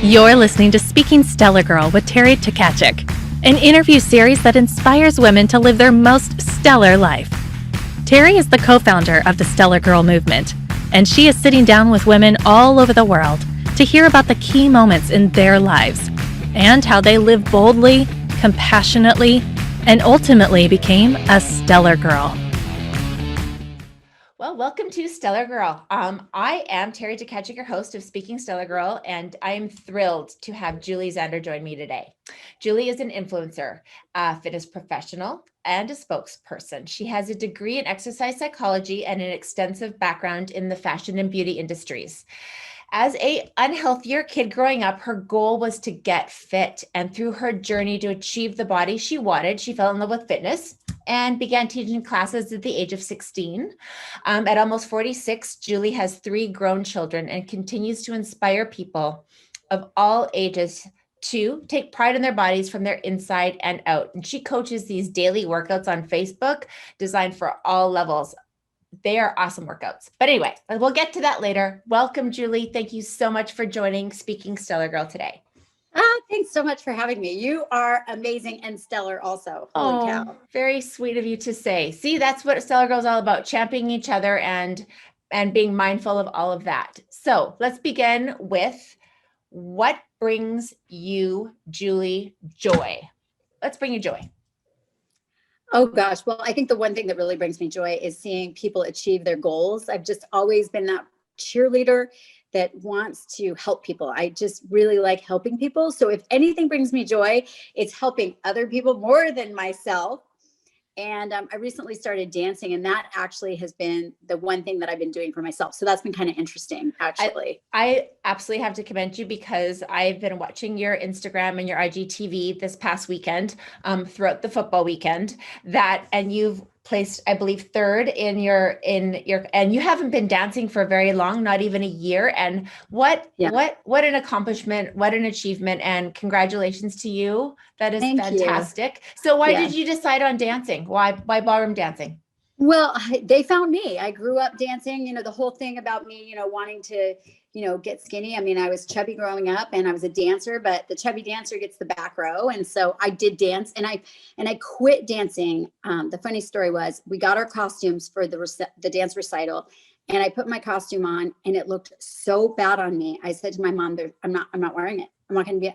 You're listening to Speaking Stellar Girl with Terry Tkachuk, an interview series that inspires women to live their most stellar life. Terry is the co-founder of the Stellar Girl movement, and she is sitting down with women all over the world to hear about the key moments in their lives and how they lived boldly, compassionately, and ultimately became a stellar girl. Well, welcome to Stellar Girl. I am Terry Tkachuk, your host of Speaking Stellar Girl, and I'm thrilled to have Julie Xander join me today. Julie is an influencer, a fitness professional, and a spokesperson. She has a degree in exercise psychology and an extensive background in the fashion and beauty industries. As an unhealthier kid growing up, her goal was to get fit. And through her journey to achieve the body she wanted, she fell in love with fitness and began teaching classes at the age of 16. At almost 46, Julie has 3 grown children and continues to inspire people of all ages to take pride in their bodies from their inside and out. And she coaches these daily workouts on Facebook designed for all levels. They are awesome workouts. But anyway, we'll get to that later. Welcome, Julie. Thank you so much for joining Speaking Stellar Girl today. Thanks so much for having me. You are amazing and stellar also. Holy cow. Very sweet of you to say. See, that's what Stellar Girl is all about, championing each other and being mindful of all of that. So let's begin with what brings you, Julie, joy? Let's bring you joy. Oh gosh. Well, I think the one thing that really brings me joy is seeing people achieve their goals. I've just always been that cheerleader that wants to help people. I just really like helping people. So if anything brings me joy, it's helping other people more than myself. And I recently started dancing, and that actually has been the one thing that I've been doing for myself. So that's been kind of interesting, actually. I absolutely have to commend you because I've been watching your Instagram and your IGTV this past weekend, throughout the football weekend, and you've placed, I believe, 3rd in your, and you haven't been dancing for very long, not even a year. And what an accomplishment, what an achievement, and congratulations to you. That is fantastic. So why did you decide on dancing? Why ballroom dancing? Well, they found me. I grew up dancing, the whole thing about me, wanting to, get skinny. I mean, I was chubby growing up and I was a dancer, but the chubby dancer gets the back row. And so I did dance and I quit dancing. The funny story was we got our costumes for the dance recital, and I put my costume on and it looked so bad on me. I said to my mom, I'm not wearing it.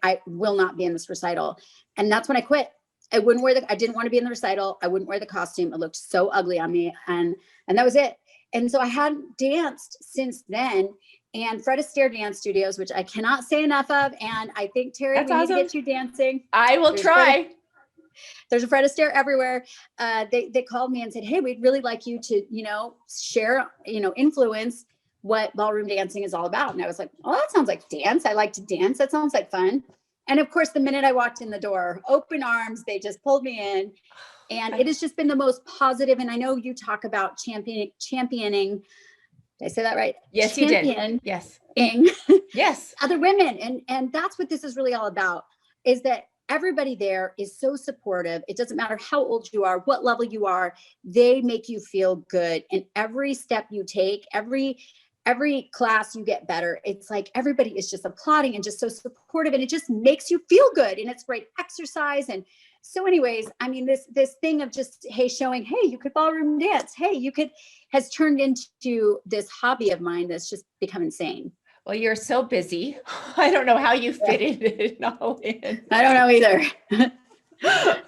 I will not be in this recital. And that's when I quit. I didn't want to be in the recital. I wouldn't wear the costume. It looked so ugly on me. And that was it. And so I hadn't danced since then. And Fred Astaire Dance Studios, which I cannot say enough of. And I think, Terry, we need to get you dancing. I will try. There's a Fred Astaire everywhere. They called me and said, hey, we'd really like you to, share, influence what ballroom dancing is all about. And I was like, oh, that sounds like dance. I like to dance. That sounds like fun. And of course, the minute I walked in the door, open arms, they just pulled me in. And it has just been the most positive. And I know you talk about championing. Did I say that right? Yes, you did. Yes. Yes. Other women. And that's what this is really all about, is that everybody there is so supportive. It doesn't matter how old you are, what level you are, they make you feel good. And every step you take, every class you get better. It's like everybody is just applauding and just so supportive, and it just makes you feel good. And it's great exercise. And so anyways, I mean, this thing of just, showing, you could ballroom dance. Has turned into this hobby of mine that's just become insane. Well, you're so busy. I don't know how you fit it all in. I don't know either.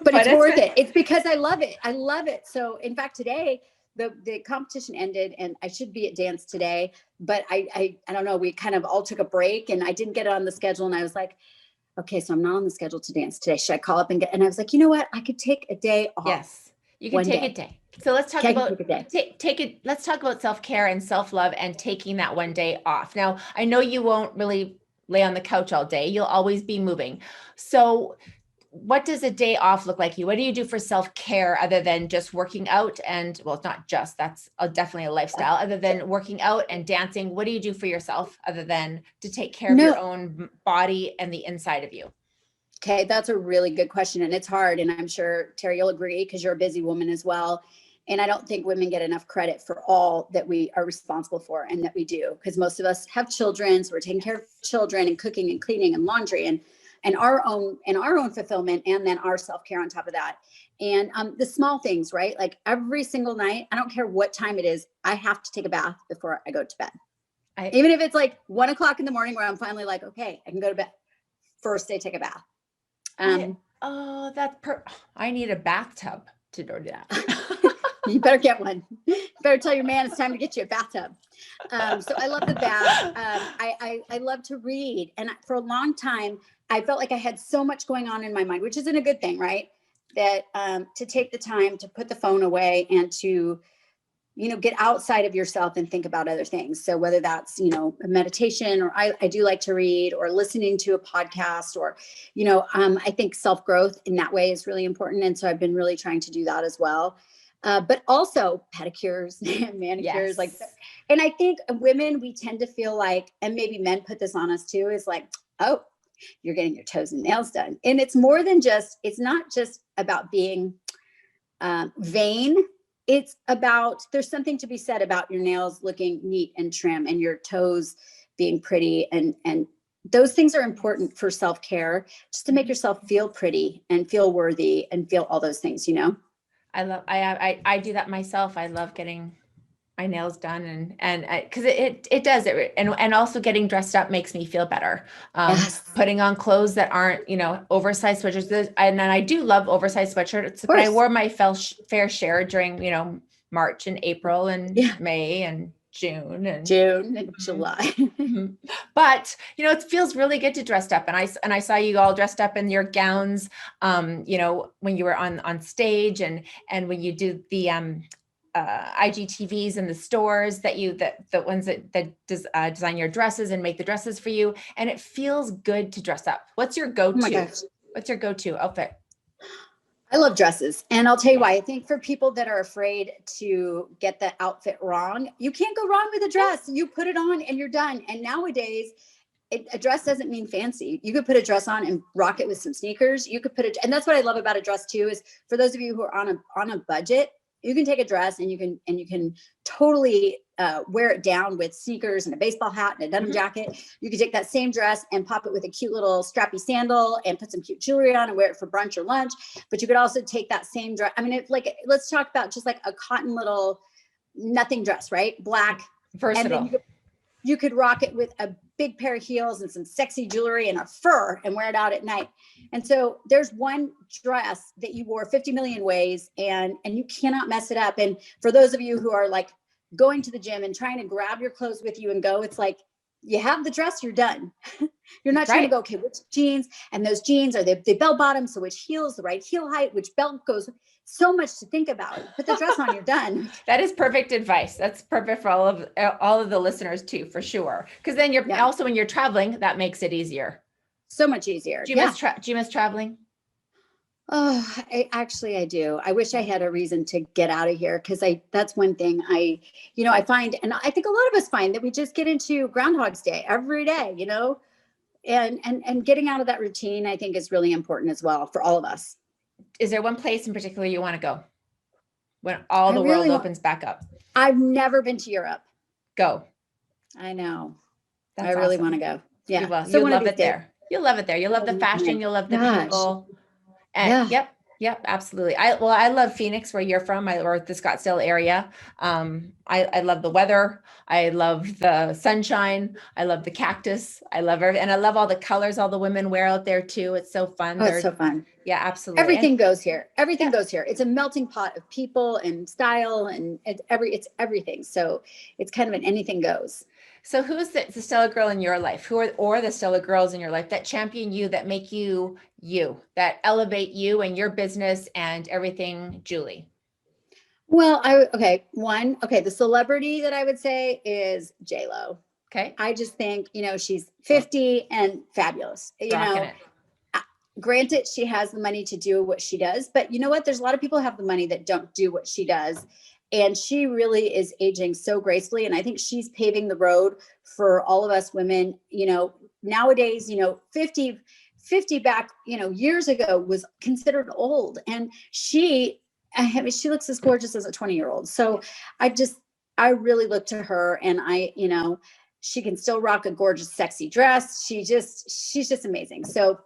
but it's worth it. It's because I love it. I love it. So in fact, today, the competition ended and I should be at dance today, but I don't know. We kind of all took a break and I didn't get it on the schedule. And I was like, okay, so I'm not on the schedule to dance today. Should I call up and I was like, you know what? I could take a day off. Yes, you can take a day. So let's talk about let's talk about self-care and self-love and taking that one day off. Now, I know you won't really lay on the couch all day. You'll always be moving. So what does a day off look like? What do you do for self-care other than just working out? And well, it's not just, that's definitely a lifestyle. Other than working out and dancing, what do you do for yourself other than to take care of your own body and the inside of you? Okay, that's a really good question. And it's hard. And I'm sure, Terry, you'll agree because you're a busy woman as well. And I don't think women get enough credit for all that we are responsible for and that we do, because most of us have children. So we're taking care of children and cooking and cleaning and laundry and our own fulfillment, and then our self-care on top of that. And the small things, right? Like every single night, I don't care what time it is, I have to take a bath before I go to bed. Even if it's like 1 o'clock in the morning where I'm finally like, okay, I can go to bed. First, I take a bath. I need a bathtub to do that. You better get one. You better tell your man it's time to get you a bathtub. So I love the bath. I love to read. And for a long time, I felt like I had so much going on in my mind, which isn't a good thing, right? That to take the time to put the phone away and to, get outside of yourself and think about other things. So whether that's, a meditation, or I do like to read, or listening to a podcast, or, I think self-growth in that way is really important. And so I've been really trying to do that as well. But also pedicures and manicures, and I think women, we tend to feel like, and maybe men put this on us too, is like, oh, you're getting your toes and nails done. And it's more than it's not just about being vain. It's about, there's something to be said about your nails looking neat and trim and your toes being pretty. And those things are important for self-care, just to make yourself feel pretty and feel worthy and feel all those things, I do that myself. I love getting my nails done and because it does it. And also getting dressed up makes me feel better. Yes. Putting on clothes that aren't, oversized sweatshirts. And I do love oversized sweatshirts, but I wore my fair share during, March and April and May and June and July. But, it feels really good to dress up. And I saw you all dressed up in your gowns, when you were on stage and when you do the IGTVs in the stores the ones that design your dresses and make the dresses for you. And it feels good to dress up. What's your go-to? Oh my gosh. What's your go-to outfit? I love dresses. And I'll tell you why. I think for people that are afraid to get the outfit wrong, you can't go wrong with a dress. You put it on and you're done. And nowadays, a dress doesn't mean fancy. You could put a dress on and rock it with some sneakers. You could and that's what I love about a dress too, is for those of you who are on a budget, you can take a dress and you can totally wear it down with sneakers and a baseball hat and a denim jacket. You can take that same dress and pop it with a cute little strappy sandal and put some cute jewelry on and wear it for brunch or lunch. But you could also take that same dress. I mean, let's talk about just like a cotton little nothing dress, right? Black. Versatile. And then you could rock it with a big pair of heels and some sexy jewelry and a fur and wear it out at night. And so there's one dress that you wore 50 million ways and you cannot mess it up. And for those of you who are like going to the gym and trying to grab your clothes with you and go, it's like, you have the dress, you're done. You're not trying to go, okay, which jeans, and those jeans are the bell bottom. So which heels, the right heel height, which belt goes, so much to think about. Put the dress on, you're done. That is perfect advice. That's perfect for all of the listeners too, for sure. Because then you're also, when you're traveling, that makes it easier. So much easier. Do you miss traveling? Oh, I do. I wish I had a reason to get out of here, because that's one thing I find, and I think a lot of us find, that we just get into Groundhog's Day every day, and getting out of that routine, I think, is really important as well for all of us. Is there one place in particular you want to go when all the world opens back up? I've never been to Europe. Go. I know. That's I really awesome. want to go. Yeah. You will. You'll love it there. You'll love it there. You'll love the fashion. You'll love the people. And Yep, absolutely. I love Phoenix, where you're from, or the Scottsdale area. I love the weather. I love the sunshine. I love the cactus. I love everything. And I love all the colors all the women wear out there too. It's so fun. Oh, it's so fun. Yeah, absolutely. Everything goes here. Everything goes here. It's a melting pot of people and style, and it's everything. So it's kind of an anything goes. So who is the stellar girl in your life? Who are the stellar girls in your life that champion you, that make you, that elevate you and your business and everything, Julie? Well, the celebrity that I would say is J-Lo. Okay. I just think, she's 50 and fabulous. Rocking it. Granted, she has the money to do what she does, but you know what? There's a lot of people who have the money that don't do what she does. And she really is aging so gracefully. And I think she's paving the road for all of us women. Nowadays, 50 back, years ago was considered old. And she I mean, she looks as gorgeous as a 20-year-old. So I really look to her, and she can still rock a gorgeous, sexy dress. She's just amazing. So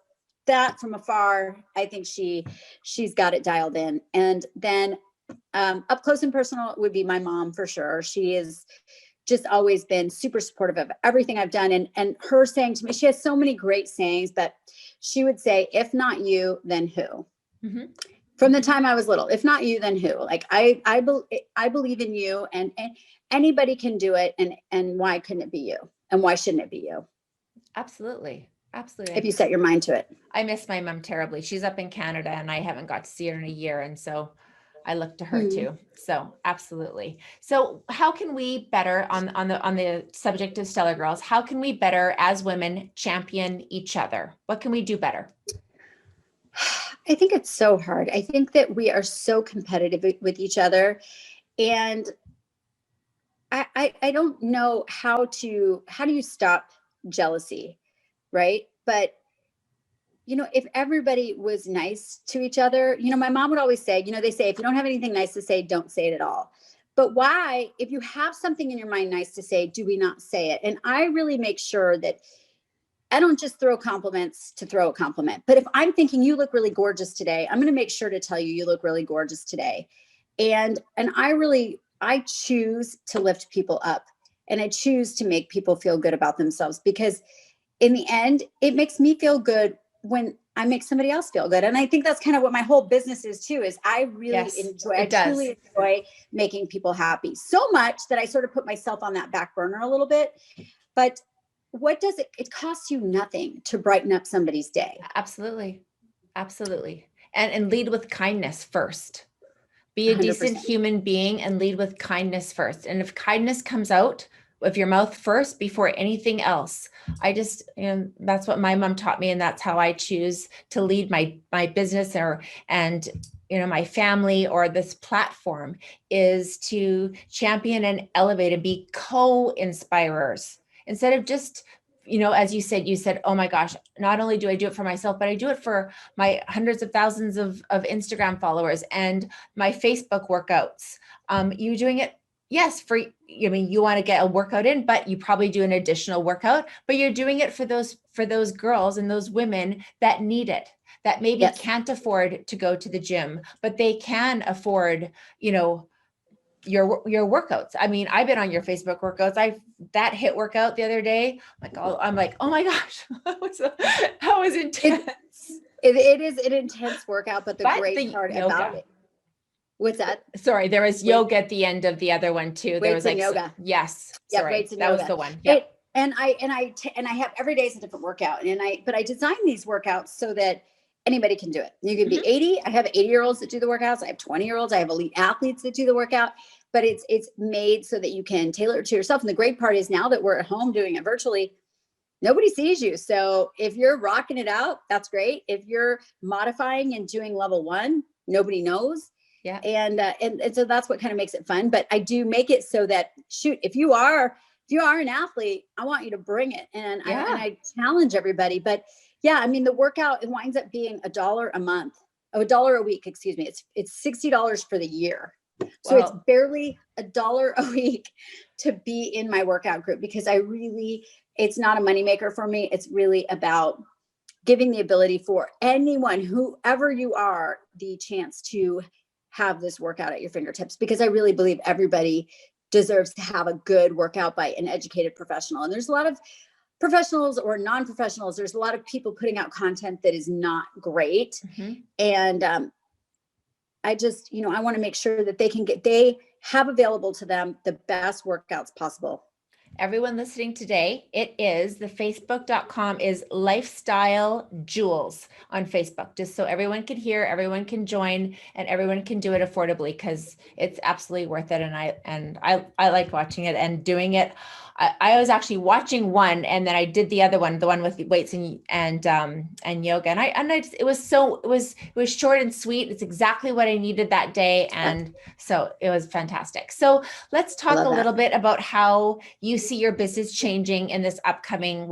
that from afar, I think she's got it dialed in. And then up close and personal would be my mom for sure. She is just always been super supportive of everything I've done. And her saying to me, she has so many great sayings, but she would say, if not you, then who? Mm-hmm. From the time I was little, if not you, then who? Like I believe in you, and anybody can do it. And why couldn't it be you? And why shouldn't it be you? Absolutely. Absolutely. If you set your mind to it. I miss my mom terribly. She's up in Canada and I haven't got to see her in a year. And so I look to her too. So absolutely. So how can we better on the subject of Stellar Girls, how can we better as women champion each other? What can we do better? I think it's so hard. I think that we are so competitive with each other, and I don't know how do you stop jealousy, right? But if everybody was nice to each other, my mom would always say, they say, if you don't have anything nice to say, don't say it at all. But why, if you have something in your mind nice to say, do we not say it? And I really make sure that I don't just throw compliments to throw a compliment. But if I'm thinking you look really gorgeous today, I'm going to make sure to tell you look really gorgeous today. And I choose to lift people up, and I choose to make people feel good about themselves, because in the end, it makes me feel good when I make somebody else feel good. And I think that's kind of what my whole business is too, is I really truly enjoy making people happy so much that I sort of put myself on that back burner a little bit. But what does it costs you nothing to brighten up somebody's day. Absolutely. Absolutely. And lead with kindness first. Be a 100%. Decent human being and lead with kindness first. And if kindness comes out of your mouth first before anything else, that's what my mom taught me. And that's how I choose to lead my business and my family or this platform, is to champion and elevate and be co-inspirers. Instead of just, as you said, oh my gosh, not only do I do it for myself, but I do it for my hundreds of thousands of Instagram followers and my Facebook workouts. You doing it, yes, you want to get a workout in, but you probably do an additional workout, but you're doing it for those girls and those women that need it, that maybe can't afford to go to the gym, but they can afford, your workouts. I mean, I've been on your Facebook workouts. That HIIT workout the other day, I'm like, oh my gosh, that was intense. It is an intense workout, but the great part about it. What's that? Sorry, there was yoga at the end of the other one too. There was yoga. Yes. Yeah, sorry. Weights and that yoga. Was the one. Yeah. And I have every day is a different workout, but I design these workouts so that anybody can do it. You can be 80. I have 80-year-olds that do the workouts. I have 20-year-olds. I have elite athletes that do the workout, but it's made so that you can tailor it to yourself. And the great part is, now that we're at home doing it virtually, nobody sees you. So if you're rocking it out, that's great. If you're modifying and doing level 1, nobody knows. Yeah. And so that's what kind of makes it fun. But I do make it so that, if you are an athlete, I want you to bring it. And I challenge everybody. But yeah, I mean, the workout, it winds up being $1 a month, $1 a week, excuse me. It's $60 for the year. So it's barely $1 a week to be in my workout group, because it's not a moneymaker for me. It's really about giving the ability for anyone, whoever you are, the chance to have this workout at your fingertips, because I really believe everybody deserves to have a good workout by an educated professional. And there's a lot of professionals or non-professionals. There's a lot of people putting out content that is not great. Mm-hmm. And I just, I want to make sure that they have available to them the best workouts possible. Everyone listening today, the facebook.com is Lifestylejules on Facebook, just so everyone can hear, everyone can join, and everyone can do it affordably, because it's absolutely worth it. And I like watching it and doing it. I was actually watching one, and then I did the other one, the one with weights and yoga. And it was short and sweet. It's exactly what I needed that day. And so it was fantastic. So let's talk a little bit about how you see your business changing in this upcoming,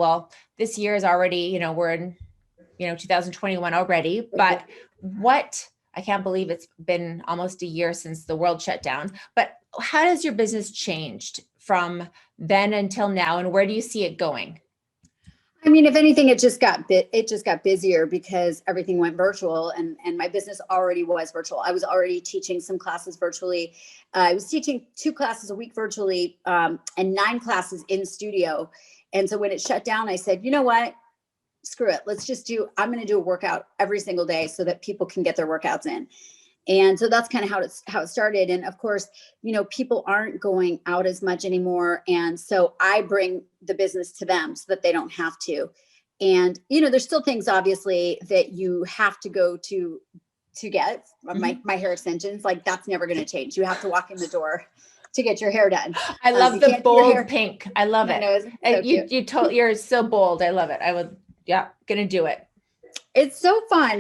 this year is already, we're in, 2021 already, but what I can't believe it's been almost a year since the world shut down. But how has your business changed from then until now, and where do you see it going? I mean, if anything, it just got busier because everything went virtual, and my business already was virtual. I was already teaching some classes virtually. I was teaching 2 classes a week virtually, and 9 classes in studio. And so when it shut down, I said, you know what? Screw it. I'm going to do a workout every single day so that people can get their workouts in. And so that's kind of how it started. And of course, people aren't going out as much anymore. And so I bring the business to them so that they don't have to. And, there's still things obviously that you have to go to get my hair extensions. Like that's never going to change. You have to walk in the door to get your hair done. I love the bold pink. I love it. You're so bold. I love it. Gonna do it. It's so fun.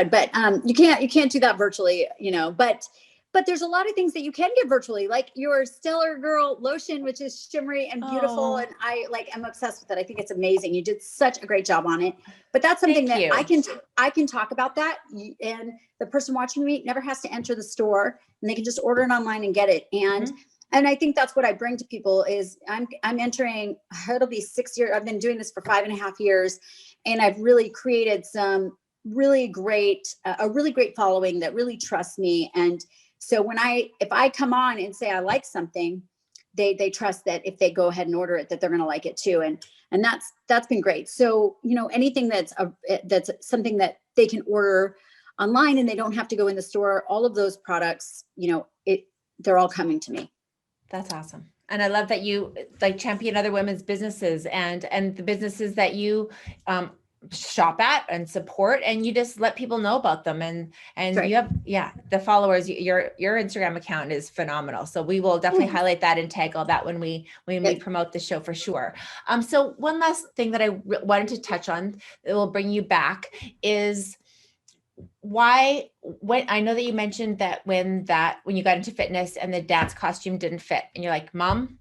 But you can't do that virtually, but there's a lot of things that you can get virtually, like your STELLARGIRL lotion, which is shimmery and beautiful. And I'm obsessed with it. I think it's amazing. You did such a great job on it. But that's something that I can talk about that. And the person watching me never has to enter the store, and they can just order it online and get it. And I think that's what I bring to people is I'm entering, it'll be 6 years. I've been doing this for 5.5 years. And I've really created a really great following that really trusts me. And so if I come on and say I like something, they trust that if they go ahead and order it, that they're going to like it too. And that's been great. So, anything that's something that they can order online and they don't have to go in the store, all of those products, they're all coming to me. That's awesome. And I love that you champion other women's businesses and the businesses that you shop at and support, and you just let people know about them. And right. You have, the followers, your Instagram account is phenomenal. So we will definitely highlight that and tag all that when we promote the show for sure. So one last thing that I wanted to touch on that will bring you back is when I know that you mentioned that when you got into fitness and the dance costume didn't fit and you're like, Mom,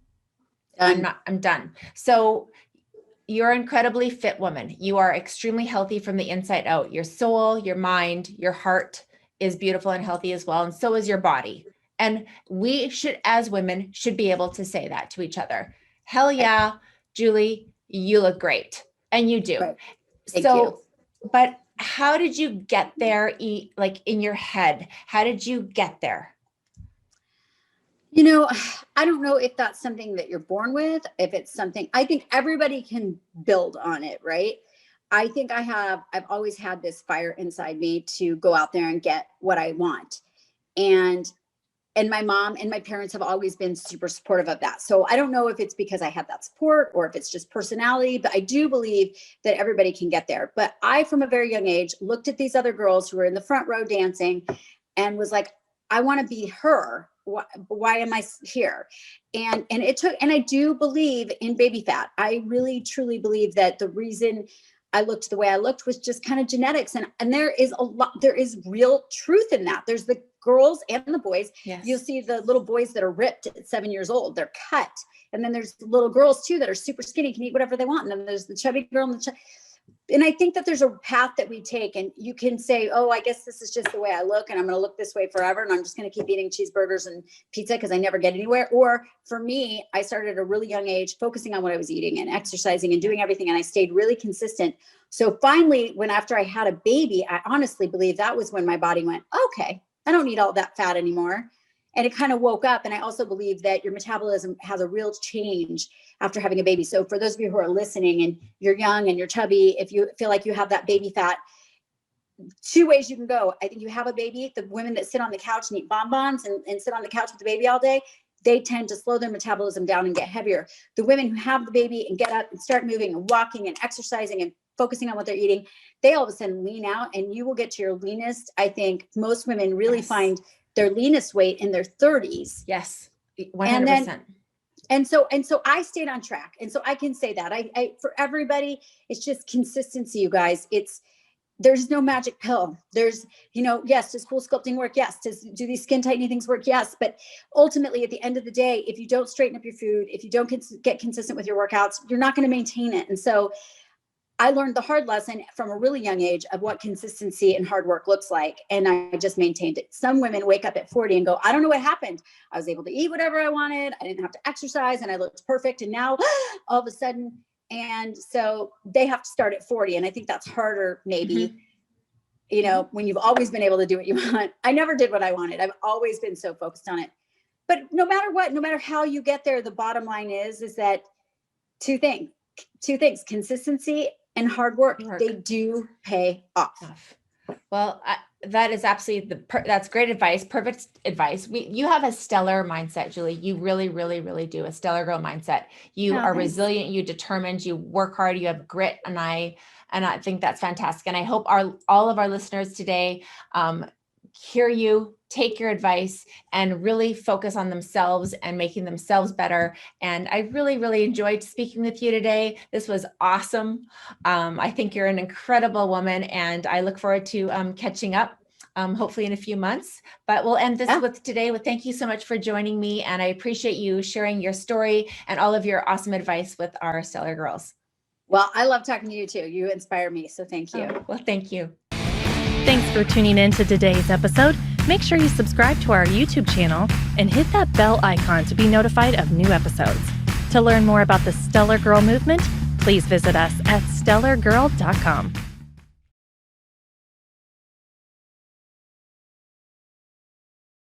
I'm done. So you're an incredibly fit woman. You are extremely healthy from the inside out. Your soul, your mind, your heart is beautiful and healthy as well. And so is your body. And we should, as women, should be able to say that to each other. Hell yeah, Julie, you look great. And you do. Right. Thank you. But how did you get there? In your head, how did you get there? I don't know if that's something that you're born with, if it's something, I think everybody can build on it, right? I think I've always had this fire inside me to go out there and get what I want. And my mom and my parents have always been super supportive of that. So I don't know if it's because I had that support or if it's just personality, but I do believe that everybody can get there. But I, from a very young age, looked at these other girls who were in the front row dancing and was like, I want to be her. Why am I here? And I do believe in baby fat. I really, truly believe that the reason I looked the way I looked was just kind of genetics. And there is real truth in that. There's the girls and the boys. Yes. You'll see the little boys that are ripped at 7 years old. They're cut. And then there's little girls too that are super skinny, can eat whatever they want. And then there's the chubby girl and I think that there's a path that we take, and you can say, oh, I guess this is just the way I look and I'm going to look this way forever. And I'm just going to keep eating cheeseburgers and pizza because I never get anywhere. Or for me, I started at a really young age focusing on what I was eating and exercising and doing everything. And I stayed really consistent. So finally, after I had a baby, I honestly believe that was when my body went, okay, I don't need all that fat anymore. And it kind of woke up. And I also believe that your metabolism has a real change after having a baby. So for those of you who are listening and you're young and you're chubby, if you feel like you have that baby fat, 2 ways you can go. I think you have a baby, the women that sit on the couch and eat bonbons and sit on the couch with the baby all day, they tend to slow their metabolism down and get heavier. The women who have the baby and get up and start moving and walking and exercising and focusing on what they're eating, they all of a sudden lean out and you will get to your leanest. I think most women really find their leanest weight in their 30s. Yes. 100%. And so I stayed on track. And so I can say that I for everybody, it's just consistency, you guys. There's no magic pill. There's, yes, does pool sculpting work? Yes. Do these skin tightening things work? Yes. But ultimately at the end of the day, if you don't straighten up your food, if you don't get consistent with your workouts, you're not going to maintain it. And so I learned the hard lesson from a really young age of what consistency and hard work looks like. And I just maintained it. Some women wake up at 40 and go, I don't know what happened. I was able to eat whatever I wanted. I didn't have to exercise and I looked perfect. And now all of a sudden, and so they have to start at 40. And I think that's harder maybe, you know, when you've always been able to do what you want. I never did what I wanted. I've always been so focused on it. But no matter what, no matter how you get there, the bottom line is that two things, consistency and hard work. They do pay off. Well, that is absolutely that's great advice. Perfect advice. You have a stellar mindset, Julie. You really, really, really do a stellar girl mindset. You are resilient, you determined, you work hard, you have grit. And I think that's fantastic. And I hope all of our listeners today, hear you, take your advice, and really focus on themselves and making themselves better. And I really, really enjoyed speaking with you today. This was awesome. I think you're an incredible woman, and I look forward to catching up, hopefully in a few months. But we'll end this with thank you so much for joining me. And I appreciate you sharing your story and all of your awesome advice with our Stellar Girls. Well, I love talking to you too. You inspire me. So thank you. Well, thank you. Thanks for tuning in to today's episode. Make sure you subscribe to our YouTube channel and hit that bell icon to be notified of new episodes. To learn more about the Stellar Girl movement, please visit us at STELLARGIRL.com.